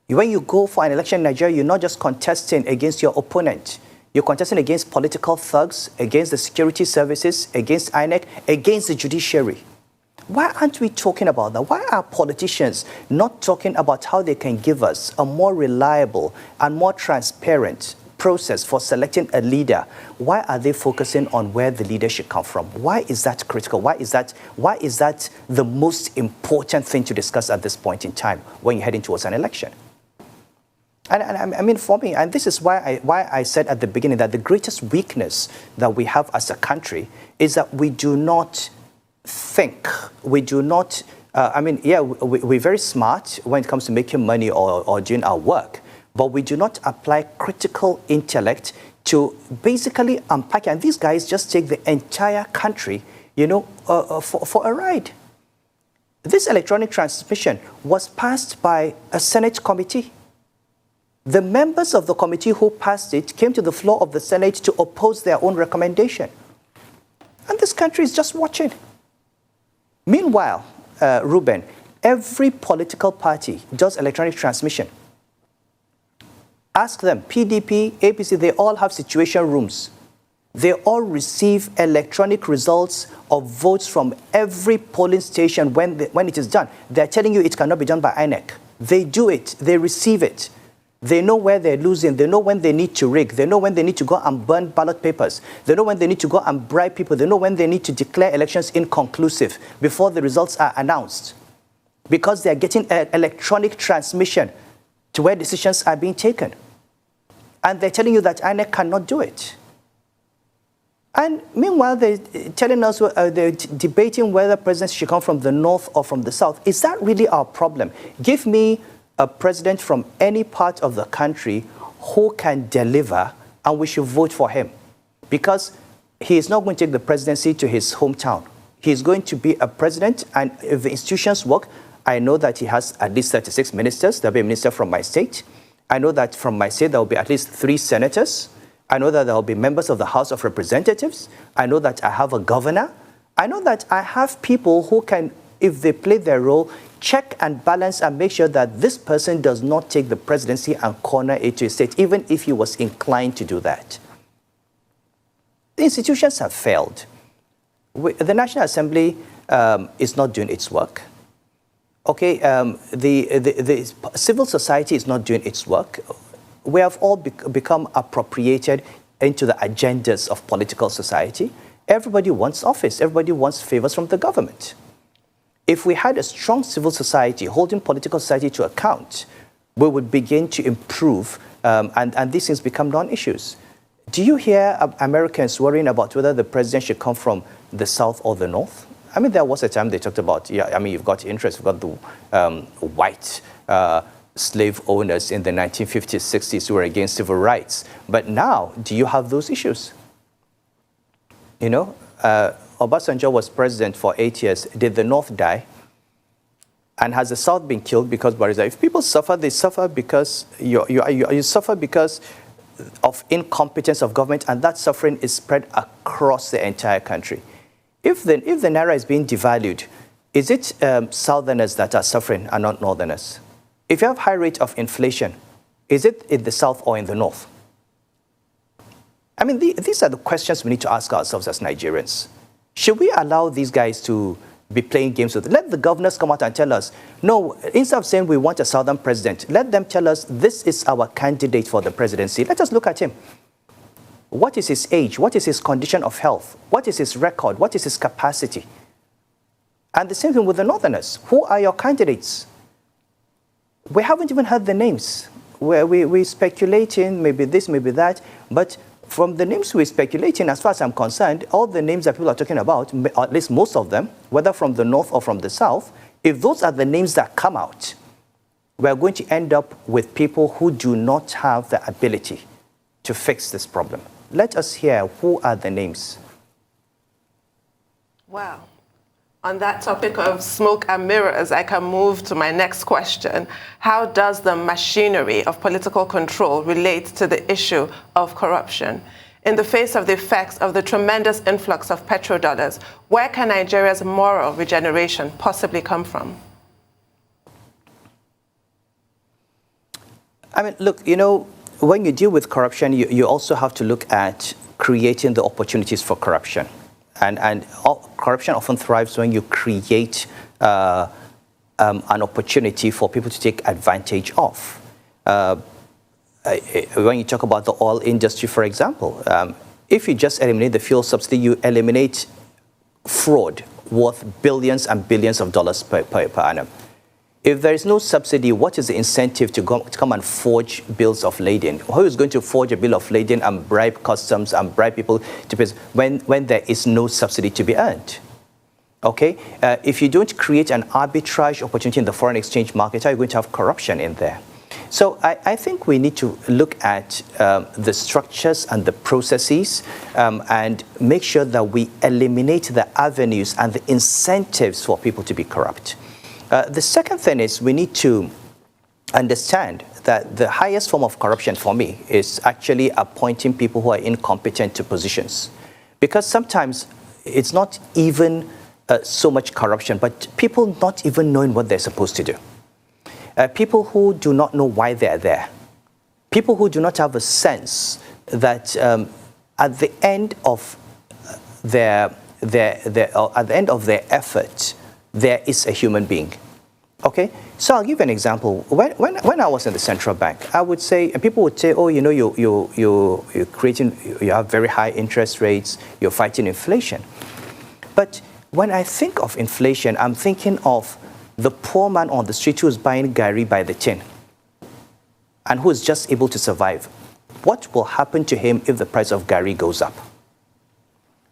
When you go for an election in Nigeria, you're not just contesting against your opponent. You're contesting against political thugs, against the security services, against INEC, against the judiciary. Why aren't we talking about that? Why are politicians not talking about how they can give us a more reliable and more transparent process for selecting a leader? Why are they focusing on where the leader should come from? Why is that critical? Why is that the most important thing to discuss at this point in time when you're heading towards an election? And I mean, for me, and this is why I said at the beginning that the greatest weakness that we have as a country is that we do not think, we do not, we're very smart when it comes to making money or doing our work, but we do not apply critical intellect to basically unpack. And these guys just take the entire country, for a ride. This electronic transmission was passed by a Senate committee. The members of the committee who passed it came to the floor of the Senate to oppose their own recommendation. And this country is just watching. Meanwhile, Ruben, every political party does electronic transmission. Ask them, PDP, APC, they all have situation rooms. They all receive electronic results of votes from every polling station when it is done. They're telling you it cannot be done by INEC. They do it. They receive it. They know where they're losing. They know when they need to rig. They know when they need to go and burn ballot papers. They know when they need to go and bribe people. They know when they need to declare elections inconclusive before the results are announced. Because they're getting electronic transmission to where decisions are being taken. And they're telling you that INEC cannot do it. And meanwhile, they're telling us, they're debating whether presidents should come from the north or from the south. Is that really our problem? Give me a president from any part of the country who can deliver, and we should vote for him. Because he is not going to take the presidency to his hometown. He is going to be a president, and if the institutions work, I know that he has at least 36 ministers. There'll be a minister from my state. I know that from my state, there will be at least 3 senators. I know that there will be members of the House of Representatives. I know that I have a governor. I know that I have people who can, if they play their role, check and balance and make sure that this person does not take the presidency and corner it to a state, even if he was inclined to do that. The institutions have failed. The National Assembly is not doing its work. Okay, the civil society is not doing its work. We have all become appropriated into the agendas of political society. Everybody wants office. Everybody wants favors from the government. If we had a strong civil society holding political society to account, we would begin to improve, and these things become non-issues. Do you hear Americans worrying about whether the president should come from the south or the north? I mean, there was a time they talked about, you've got interest, you've got the white slave owners in the 1950s, 60s who were against civil rights. But now, do you have those issues? Obasanjo was president for 8 years. Did the North die? And has the South been killed because if people suffer, they suffer because you suffer because of incompetence of government, and that suffering is spread across the entire country. If the Naira is being devalued, is it Southerners that are suffering and not Northerners? If you have high rate of inflation, is it in the South or in the North? I mean, these are the questions we need to ask ourselves as Nigerians. Should we allow these guys to be playing games with it? Let the governors come out and tell us, no, instead of saying we want a Southern president, let them tell us this is our candidate for the presidency. Let us look at him. What is his age? What is his condition of health? What is his record? What is his capacity? And the same thing with the Northerners. Who are your candidates? We haven't even heard the names. We're speculating, maybe this, maybe that, but from the names we're speculating, as far as I'm concerned, all the names that people are talking about, or at least most of them, whether from the north or from the south, if those are the names that come out, we're going to end up with people who do not have the ability to fix this problem. Let us hear who are the names. Wow. On that topic of smoke and mirrors, I can move to my next question. How does the machinery of political control relate to the issue of corruption? In the face of the effects of the tremendous influx of petrodollars, where can Nigeria's moral regeneration possibly come from? I mean, look, when you deal with corruption, you also have to look at creating the opportunities for corruption. And corruption often thrives when you create an opportunity for people to take advantage of. When you talk about the oil industry, for example, if you just eliminate the fuel subsidy, you eliminate fraud worth billions and billions of dollars per annum. If there is no subsidy, what is the incentive to come and forge bills of lading? Who is going to forge a bill of lading and bribe customs and bribe people to pay when there is no subsidy to be earned? Okay? If you don't create an arbitrage opportunity in the foreign exchange market, how are you going to have corruption in there? So I think we need to look at the structures and the processes and make sure that we eliminate the avenues and the incentives for people to be corrupt. The second thing is we need to understand that the highest form of corruption for me is actually appointing people who are incompetent to positions. Because sometimes it's not even so much corruption, but people not even knowing what they're supposed to do. People who do not know why they're there. People who do not have a sense that at the end of their effort, there is a human being. Okay, so I'll give you an example. When I was in the central bank, I would say, and people would say, oh, you know, you have very high interest rates, you're fighting inflation. But when I think of inflation, I'm thinking of the poor man on the street who is buying gari by the tin and who is just able to survive. What will happen to him if the price of gari goes up?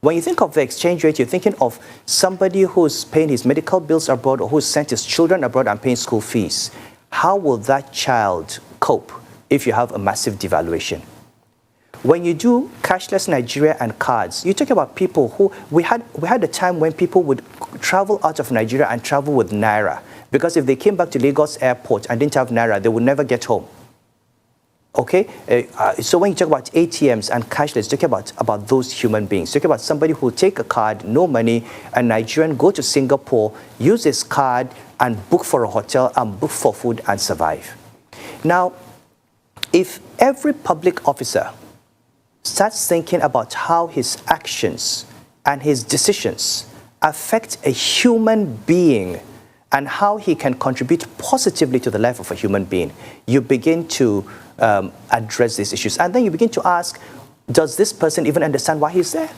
When you think of the exchange rate, you're thinking of somebody who's paying his medical bills abroad or who's sent his children abroad and paying school fees. How will that child cope if you have a massive devaluation? When you do cashless Nigeria and cards, you talk about people who, we had a time when people would travel out of Nigeria and travel with Naira. Because if they came back to Lagos airport and didn't have Naira, they would never get home. Okay? So when you talk about ATMs and cashless, talk about those human beings. Talk about somebody who will take a card, no money, a Nigerian, go to Singapore, use his card and book for a hotel and book for food and survive. Now, if every public officer starts thinking about how his actions and his decisions affect a human being and how he can contribute positively to the life of a human being, you begin to address these issues. And then you begin to ask, does this person even understand why he's there?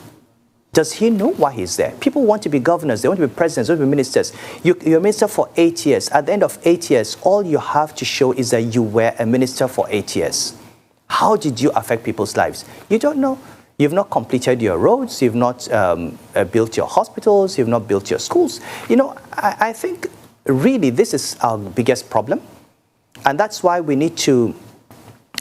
Does he know why he's there? People want to be governors, they want to be presidents, they want to be ministers. You're a minister for 8 years. At the end of 8 years, all you have to show is that you were a minister for 8 years. How did you affect people's lives? You don't know. You've not completed your roads, you've not built your hospitals, you've not built your schools. You know, I think really this is our biggest problem. And that's why we need to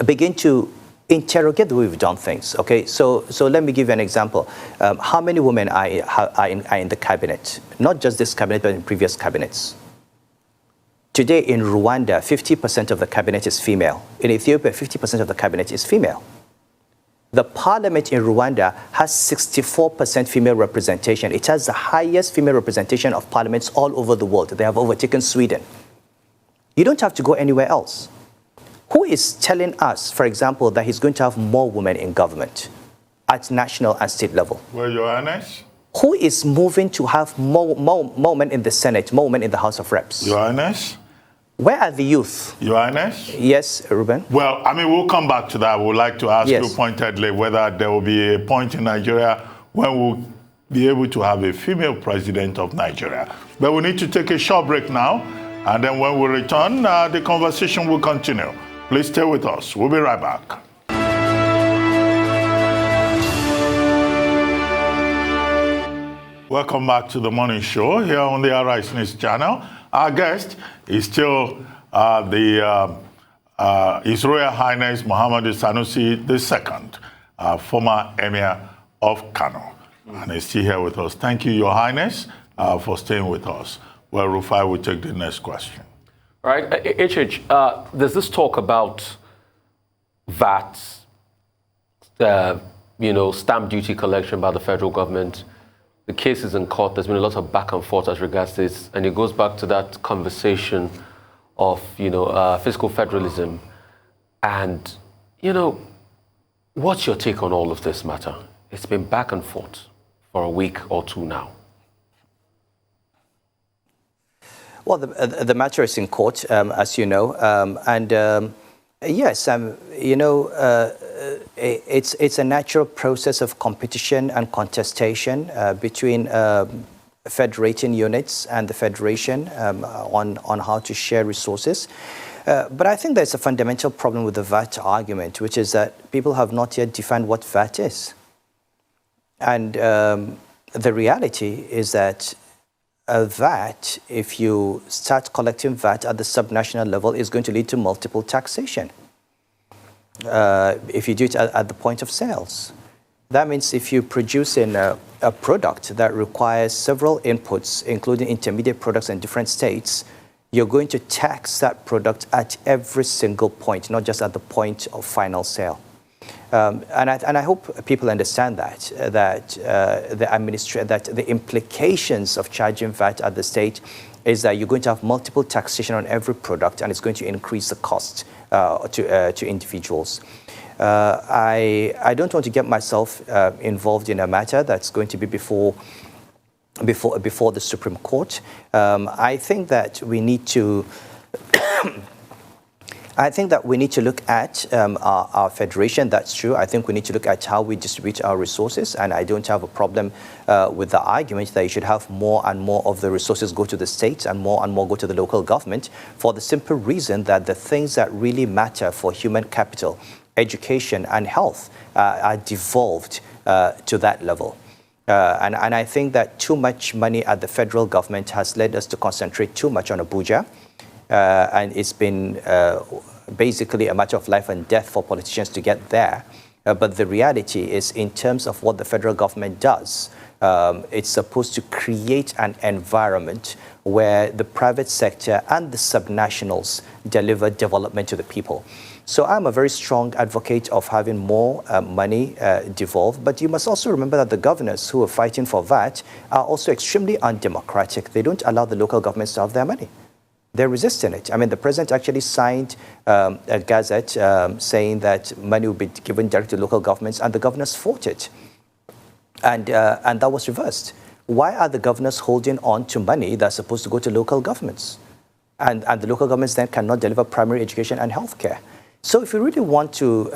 begin to interrogate the way we've done things, okay? So let me give you an example. How many women are in the cabinet? Not just this cabinet, but in previous cabinets. Today in Rwanda, 50% of the cabinet is female. In Ethiopia, 50% of the cabinet is female. The parliament in Rwanda has 64% female representation. It has the highest female representation of parliaments all over the world. They have overtaken Sweden. You don't have to go anywhere else. Who is telling us, for example, that he's going to have more women in government at national and state level? Well, Your Highness? Who is moving to have more women in the Senate, more women in the House of Reps? Your Highness? Where are the youth? Your Highness? Yes, Ruben? Well, I mean, we'll come back to that. We'd like to ask Yes. you pointedly whether there will be a point in Nigeria when we'll be able to have a female president of Nigeria. But we need to take a short break now, and then when we return, the conversation will continue. Please stay with us. We'll be right back. Welcome back to the morning show here on the Arise News channel. Our guest is still His Royal Highness Muhammadu Sanusi II, former Emir of Kano. And he's still here with us. Thank you, Your Highness, for staying with us. Well, Rufai will take the next question. All right, HH, there's this talk about VAT, stamp duty collection by the federal government. The case is in court. There's been a lot of back and forth as regards this, and it goes back to that conversation of, fiscal federalism. And, You know, what's your take on all of this matter? It's been back and forth for a week or two now. Well, the matter is in court, as you know, yes, you know, it's a natural process of competition and contestation between federating units and the federation on how to share resources. But I think there's a fundamental problem with the VAT argument, which is that people have not yet defined what VAT is. And the reality is that VAT, if you start collecting VAT at the subnational level, is going to lead to multiple taxation. If you do it at the point of sales. That means if you produce a product that requires several inputs, including intermediate products in different states, you're going to tax that product at every single point, not just at the point of final sale. And I hope people understand that the implications of charging VAT at the state is that you're going to have multiple taxation on every product, and it's going to increase the cost to individuals. I don't want to get myself involved in a matter that's going to be before the Supreme Court. I think that we need to look at our federation. That's true. I think we need to look at how we distribute our resources, and I don't have a problem with the argument that you should have more and more of the resources go to the states and more go to the local government, for the simple reason that the things that really matter for human capital, education and health are devolved to that level. And I think that too much money at the federal government has led us to concentrate too much on Abuja. And it's been basically a matter of life and death for politicians to get there. But the reality is, in terms of what the federal government does, it's supposed to create an environment where the private sector and the subnationals deliver development to the people. So I'm a very strong advocate of having more money devolved. But you must also remember that the governors who are fighting for that are also extremely undemocratic. They don't allow the local governments to have their money. They're resisting it. I mean, the president actually signed a gazette saying that money will be given directly to local governments, and the governors fought it. And that was reversed. Why are the governors holding on to money that's supposed to go to local governments? And the local governments then cannot deliver primary education and healthcare. So if you really want to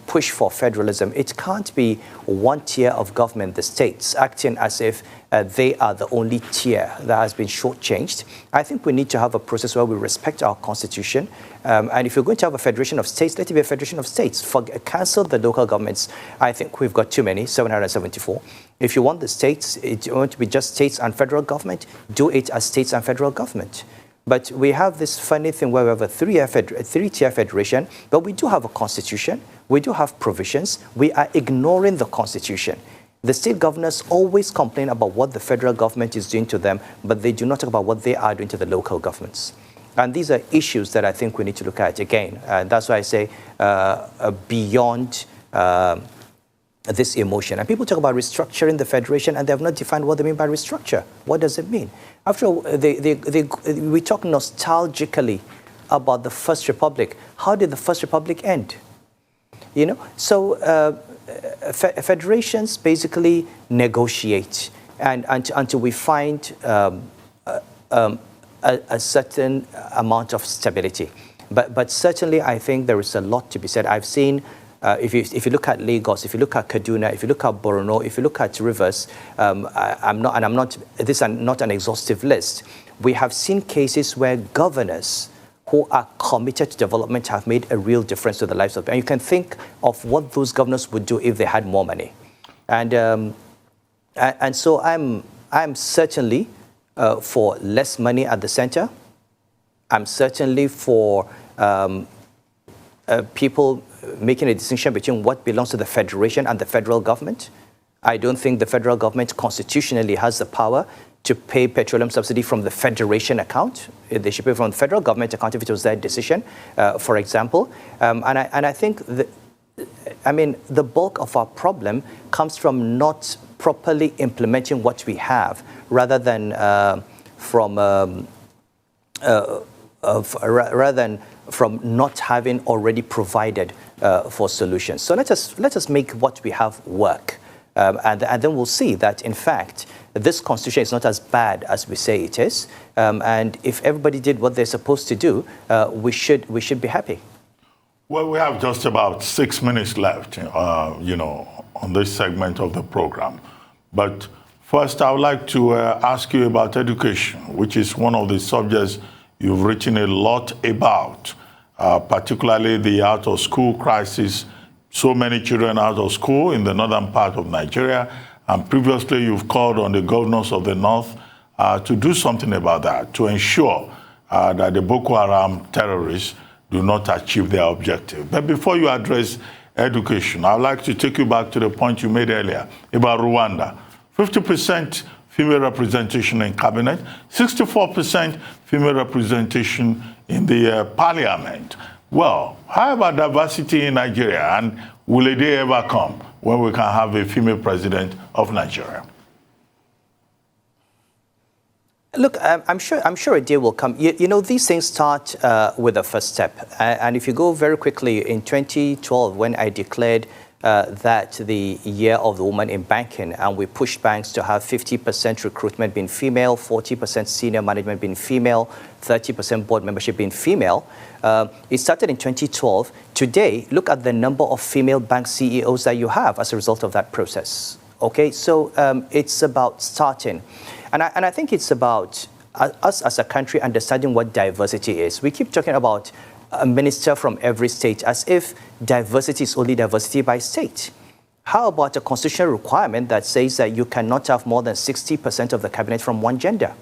push for federalism, it can't be one tier of government, the states, acting as if they are the only tier that has been shortchanged. I think we need to have a process where we respect our constitution. And if you're going to have a federation of states, let it be a federation of states. Cancel the local governments. I think we've got too many, 774. If you want the states, you want to be just states and federal government, do it as states and federal government. But we have this funny thing where we have a three-tier federation, but we do have a constitution, we do have provisions, we are ignoring the constitution. The state governors always complain about what the federal government is doing to them, but they do not talk about what they are doing to the local governments. And these are issues that I think we need to look at again. And that's why I say beyond this emotion. And people talk about restructuring the federation, and they have not defined what they mean by restructure. What does it mean? After all, we talk nostalgically about the First Republic. How did the First Republic end? You know, so federations basically negotiate, and until we find a certain amount of stability. But certainly, I think there is a lot to be said. I've seen. If you look at Lagos, if you look at Kaduna, if you look at Borno, if you look at Rivers, this is not an exhaustive list. We have seen cases where governors who are committed to development have made a real difference to the lives of people. And you can think of what those governors would do if they had more money. And so I'm certainly for less money at the center. I'm certainly for people making a distinction between what belongs to the federation and the federal government. I don't think the federal government constitutionally has the power to pay petroleum subsidy from the federation account. They should pay from the federal government account if it was their decision, for example. And I think the bulk of our problem comes from not properly implementing what we have, rather than from not having already provided for solutions. So let us make what we have work. And then we'll see that, in fact, this constitution is not as bad as we say it is. And if everybody did what they're supposed to do, we should be happy. Well, we have just about 6 minutes left, on this segment of the program. But first, I would like to ask you about education, which is one of the subjects you've written a lot about, particularly the out-of-school crisis. So many children out of school in the northern part of Nigeria. And previously, you've called on the governors of the north to do something about that, to ensure that the Boko Haram terrorists do not achieve their objective. But before you address education, I'd like to take you back to the point you made earlier about Rwanda. 50% female representation in cabinet, 64% female representation in the parliament. Well, how about diversity in Nigeria, and will a day ever come when we can have a female president of Nigeria? Look, I'm sure a day will come. These things start with the first step. And if you go very quickly, in 2012, when I declared that the year of the woman in banking, and we pushed banks to have 50% recruitment being female, 40% senior management being female, 30% board membership being female. It started in 2012. Today, look at the number of female bank CEOs that you have as a result of that process. Okay, so it's about starting. And I think it's about us as a country understanding what diversity is. We keep talking about a minister from every state as if diversity is only diversity by state. How about a constitutional requirement that says that you cannot have more than 60% of the cabinet from one gender?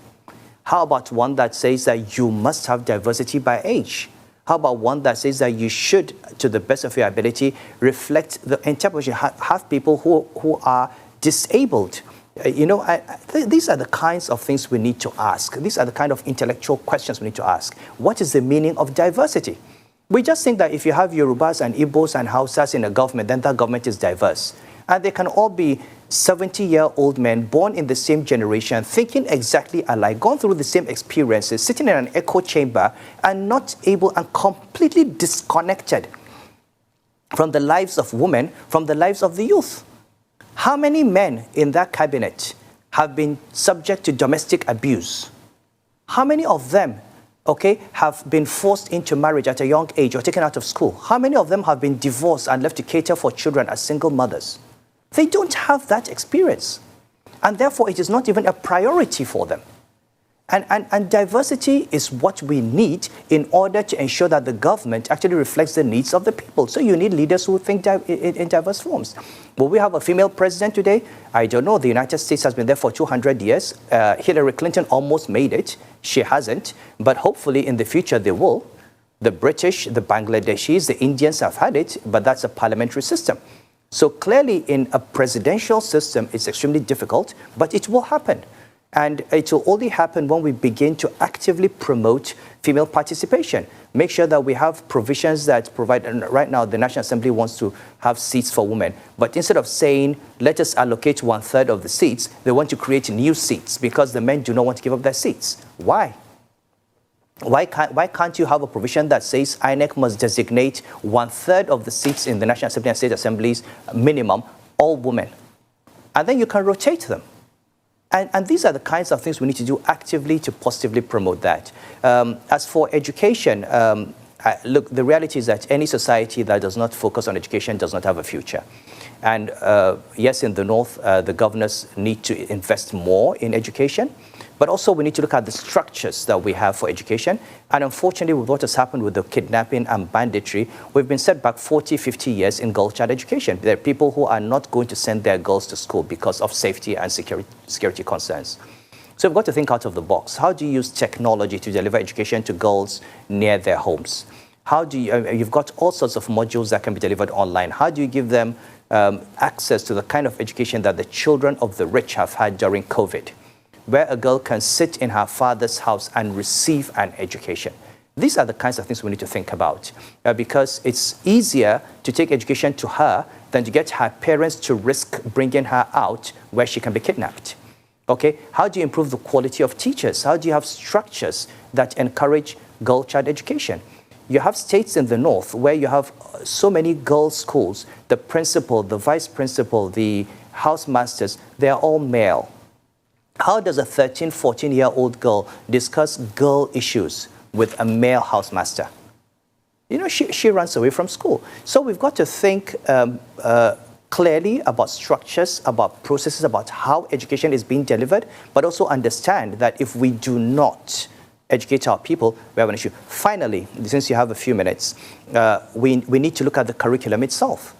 How about one that says that you must have diversity by age? How about one that says that you should, to the best of your ability, reflect the entire population, have people who are disabled? These are the kinds of things we need to ask. These are the kind of intellectual questions we need to ask. What is the meaning of diversity? We just think that if you have Yorubas and Igbos and Hausas in a government, then that government is diverse. And they can all be 70-year-old men born in the same generation, thinking exactly alike, gone through the same experiences, sitting in an echo chamber, and not able and completely disconnected from the lives of women, from the lives of the youth. How many men in that cabinet have been subject to domestic abuse? How many of them, have been forced into marriage at a young age or taken out of school? How many of them have been divorced and left to cater for children as single mothers? They don't have that experience. And therefore, it is not even a priority for them. And diversity is what we need in order to ensure that the government actually reflects the needs of the people. So you need leaders who think in diverse forms. Will we have a female president today? I don't know. The United States has been there for 200 years. Hillary Clinton almost made it. She hasn't. But hopefully in the future they will. The British, the Bangladeshis, the Indians have had it, but that's a parliamentary system. So clearly in a presidential system, it's extremely difficult, but it will happen. And it will only happen when we begin to actively promote female participation. Make sure that we have provisions that provide, and right now the National Assembly wants to have seats for women. But instead of saying, let us allocate 1/3 of the seats, they want to create new seats because the men do not want to give up their seats. Why? Why can't you have a provision that says INEC must designate 1/3 of the seats in the National Assembly and State Assemblies, minimum, all women? And then you can rotate them. And these are the kinds of things we need to do actively to positively promote that. As for education, look, the reality is that any society that does not focus on education does not have a future. And yes, in the North, the governors need to invest more in education, but also we need to look at the structures that we have for education. And unfortunately, with what has happened with the kidnapping and banditry, we've been set back 40, 50 years in girl child education. There are people who are not going to send their girls to school because of safety and security concerns. So we've got to think out of the box. How do you use technology to deliver education to girls near their homes? How do you, you've got all sorts of modules that can be delivered online. How do you give them access to the kind of education that the children of the rich have had during COVID, where a girl can sit in her father's house and receive an education? These are the kinds of things we need to think about because it's easier to take education to her than to get her parents to risk bringing her out where she can be kidnapped. Okay, how do you improve the quality of teachers? How do you have structures that encourage girl child education? You have states in the north where you have so many girls' schools. The principal, the vice principal, the housemasters, they are all male. How does a 13, 14-year-old girl discuss girl issues with a male housemaster? You know, she runs away from school. So we've got to think clearly about structures, about processes, about how education is being delivered, but also understand that if we do not educate our people, we have an issue. Finally, since you have a few minutes, we need to look at the curriculum itself.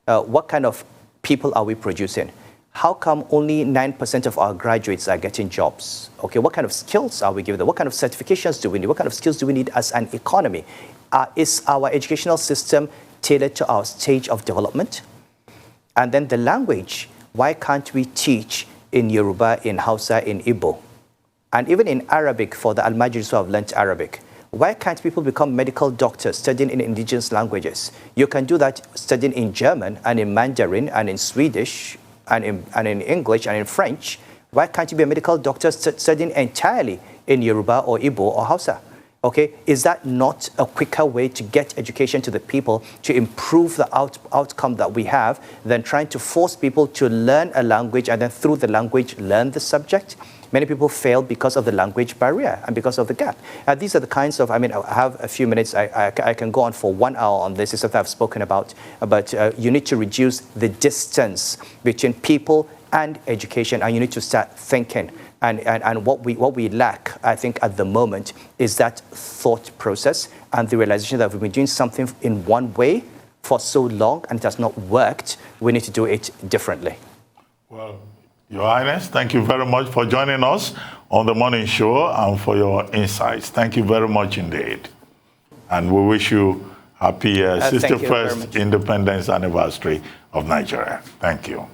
What kind of people are we producing? How come only 9% of our graduates are getting jobs? Okay, what kind of skills are we giving them? What kind of certifications do we need? What kind of skills do we need as an economy? Is our educational system tailored to our stage of development? And then the language, why can't we teach in Yoruba, in Hausa, in Igbo? And even in Arabic for the Almajiris who have learnt Arabic. Why can't people become medical doctors studying in indigenous languages? You can do that studying in German and in Mandarin and in Swedish and in English and in French. Why can't you be a medical doctor studying entirely in Yoruba or Igbo or Hausa? Okay, is that not a quicker way to get education to the people, to improve the outcome that we have, than trying to force people to learn a language and then through the language learn the subject? Many people fail because of the language barrier and because of the gap. These are the kinds of, I have a few minutes. I can go on for 1 hour on this. It's something I've spoken about. But you need to reduce the distance between people and education, and you need to start thinking. And what we lack, I think, at the moment is that thought process and the realization that we've been doing something in one way for so long and it has not worked. We need to do it differently. Well, Your Highness, thank you very much for joining us on the morning show and for your insights. Thank you very much indeed. And we wish you happy 61st Independence Anniversary of Nigeria. Thank you.